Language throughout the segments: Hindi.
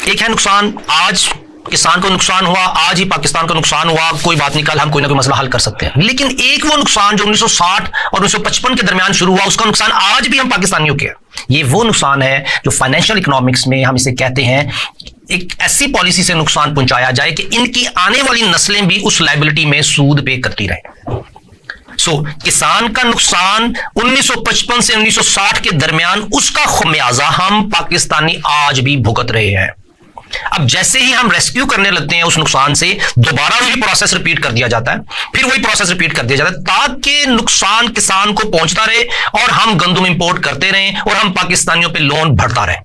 एक है नुकसान, आज किसान को नुकसान हुआ, आज ही पाकिस्तान को नुकसान हुआ, कोई बात नहीं, कल हम कोई ना कोई मसला हल कर सकते हैं। लेकिन एक वो नुकसान जो 1960 और 1955 के दरमियान शुरू हुआ, उसका नुकसान आज भी हम पाकिस्तानियों के, ये वो नुकसान है जो फाइनेंशियल इकोनॉमिक्स में हम इसे कहते हैं, एक ऐसी पॉलिसी से नुकसान पहुंचाया जाए कि इनकी आने वाली नस्लें भी उस लायबिलिटी में सूद पे करती रहे। किसान का नुकसान 1955 से 1960 के दरमियान, उसका खमियाजा हम पाकिस्तानी आज भी भुगत रहे हैं। अब जैसे ही हम रेस्क्यू करने लगते हैं उस नुकसान से, दोबारा वही प्रोसेस रिपीट कर दिया जाता है, फिर वही प्रोसेस रिपीट कर दिया जाता है, ताकि नुकसान किसान को पहुंचता रहे और हम गंदम इंपोर्ट करते रहें और हम पाकिस्तानियों पे लोन भरता रहे।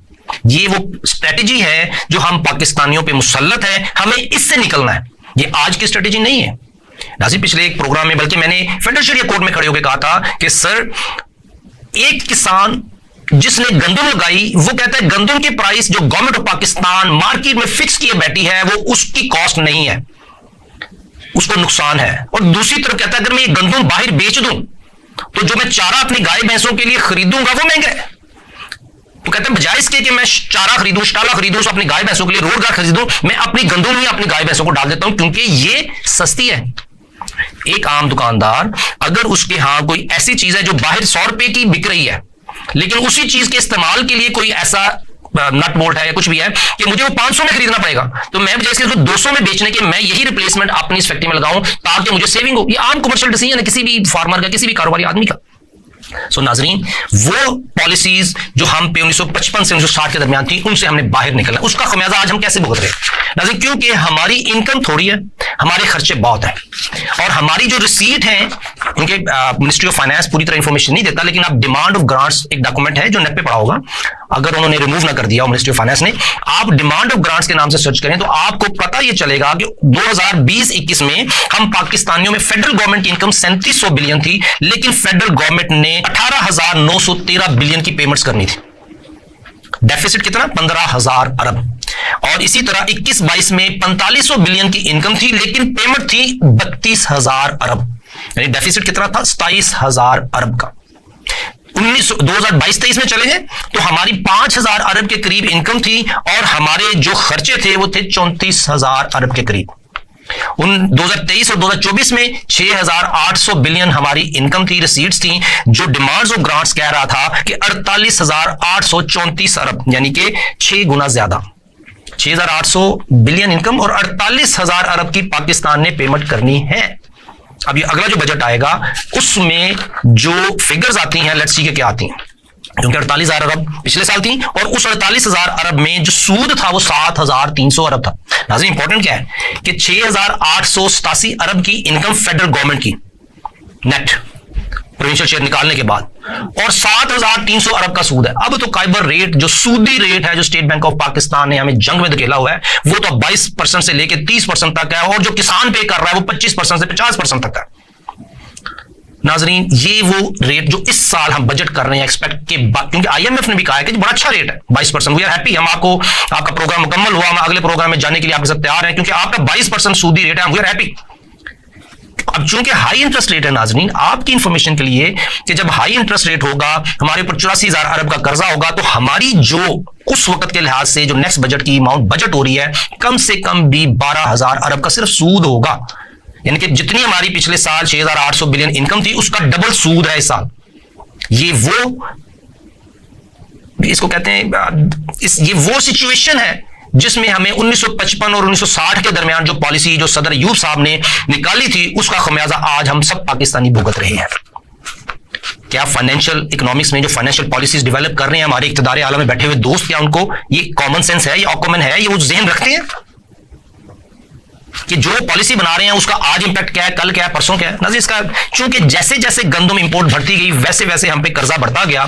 ये वो स्ट्रेटेजी है जो हम पाकिस्तानियों पे मुसल्लत है, हमें इससे निकलना है। ये आज की स्ट्रेटेजी नहीं है नाज़रीन। पिछले एक प्रोग्राम में बल्कि मैंने फेडरल शरिया कोर्ट में खड़े होकर कहा था कि सर, एक किसान जिसने गंदम लगाई, वो कहता है गंदम की प्राइस जो गवर्नमेंट ऑफ पाकिस्तान मार्केट में फिक्स किए बैठी है, वो उसकी कॉस्ट नहीं है, उसको नुकसान है। और दूसरी तरफ कहता है अगर मैं ये गंदम बाहर बेच दूं तो जो मैं चारा अपनी गाय भैंसों के लिए खरीदूंगा वो महंगा है। तो कहते हैं बजाय इसके कि मैं चारा खरीदूं, स्टाला खरीदूं, अपनी गाय भैंसों के लिए रोजगार खरीदूं, मैं अपनी गंदम ही अपनी गाय भैंसों को डाल देता हूं क्योंकि ये सस्ती है। एक आम दुकानदार अगर उसके यहां कोई ऐसी चीज है जो बाहर 100 रुपए की बिक रही है, लेकिन उसी चीज के इस्तेमाल के लिए कोई ऐसा नट बोल्ट है या कुछ भी है कि मुझे वो 500 में खरीदना पड़ेगा, तो मैं जैसे उसको 200 में बेचने के मैं यही रिप्लेसमेंट अपनी इस फैक्ट्री में लगाऊं ताकि मुझे सेविंग हो। ये आम कमर्शियल डिसीजन है किसी भी फार्मर का, किसी भी कारोबारी आदमी का। नाजरीन, वो पॉलिसीज जो हम पे 1955 से 1960 के दरमियान थी, उनसे हमने बाहर निकलना, उसका खमियाजा आज हम कैसे भुगत रहे हैं नाजरीन? क्योंकि हमारी इनकम थोड़ी है, हमारे खर्चे बहुत हैं, और हमारी जो रिसीट है, उनके मिनिस्ट्री ऑफ फाइनेंस पूरी तरह इंफॉर्मेशन नहीं देता, लेकिन आप डिमांड ऑफ ग्रांट्स एक डॉक्यूमेंट है जो नेट पे पड़ा होगा, अगर उन्होंने रिमूव ना कर दिया मिनिस्ट्री ऑफ फाइनेंस ने, आप डिमांड ऑफ ग्रांट्स के नाम से सर्च करें तो आपको पता ये चलेगा कि 2020-21 में हम पाकिस्तानियों में फेडरल गवर्नमेंट की इनकम 3700 बिलियन थी, लेकिन फेडरल गवर्नमेंट ने 18,913 बिलियन की पेमेंट्स करनी थी। डेफिसिट कितना? 15,000 अरब। और इसी तरह 21-22 में 4500 बिलियन की इनकम थी, लेकिन पेमेंट थी 32,000 अरब। यानी डेफिसिट कितना था? 27,000 अरब का। 2022-23 में चले गए तो हमारी 5,000 अरब के करीब इनकम थी और हमारे जो खर्चे थे वो थे 34,000 अरब के करीब। 2023 और 2024 में 6,800 बिलियन हमारी इनकम थी, रिसीट्स थी, जो डिमांड्स ऑफ ग्रांट्स कह रहा था कि 48,834 अरब, यानी कि 6 गुना ज्यादा। 6,800 बिलियन इनकम और 48,000 अरब की पाकिस्तान ने पेमेंट करनी है। अब ये अगला जो बजट आएगा उसमें जो फिगर्स आती हैं, लेट्स सी के क्या आती हैं, क्योंकि 48,000 अरब पिछले साल थी और उस 48,000 अरब में जो सूद था वो 7,300 अरब था। नाज़रीन, इंपॉर्टेंट क्या है कि 6,887 अरब की इनकम फेडरल गवर्नमेंट की नेट प्रोविंशियल शेयर निकालने के बाद, और 7,300 अरब का सूद है। अब तो काइबर रेट, जो सूदी रेट है जो स्टेट बैंक ऑफ पाकिस्तान ने हमें जंग में धकेला हुआ है, वो तो 22% से लेकर 30% तक है, और जो किसान पे कर रहा है वो 25% से 50% तक है। नाजरीन, ये वो रेट जो इस साल हम बजट कर रहे हैं एक्सपेक्ट के बाद, क्योंकि IMF ने भी कहा है कि बड़ा अच्छा रेट है 22%। वी आर हैप्पी, हम आपका प्रोग्राम मुकम्मल हुआ, हम अगले प्रोग्राम में जाने के लिए आपके साथ तैयार हैं, क्योंकि आपका 22% सूदी रेट है, वी आर हैप्पी। अब चूंकि हाई इंटरेस्ट रेट है नाजरीन, आपकी इंफॉर्मेशन के लिए कि जब हाई इंटरेस्ट रेट होगा, हमारे ऊपर 84,000 अरब का कर्जा होगा, तो हमारी जो उस वक्त के लिहाज से जो नेक्स्ट बजट की अमाउंट बजट हो रही है, कम से कम भी 12,000 अरब का सिर्फ सूद होगा। यानी कि जितनी हमारी पिछले साल 6,800 बिलियन इनकम थी, उसका डबल सूद है इस साल। ये वो, इसको कहते हैं, ये वो सिचुएशन है जिसमें हमें 1955 और 1960 के दरमियान जो पॉलिसी जो सदर अयूब साहब ने निकाली थी, उसका खमियाजा आज हम सब पाकिस्तानी भुगत रहे हैं। क्या फाइनेंशियल इकोनॉमिक्स में जो फाइनेंशियल पॉलिसीज डेवलप कर रहे हैं हमारे इक़्तिदार आला में बैठे हुए दोस्त, क्या उनको ये कॉमन सेंस है, ये ऑकमन है, ये वो ज़हन रखते हैं कि जो पॉलिसी बना रहे हैं उसका आज इंपैक्ट क्या है, कल क्या है, परसों क्या है? ना, इसका चूंकि जैसे जैसे गंदम इंपोर्ट बढ़ती गई, वैसे वैसे हम पे कर्जा बढ़ता गया।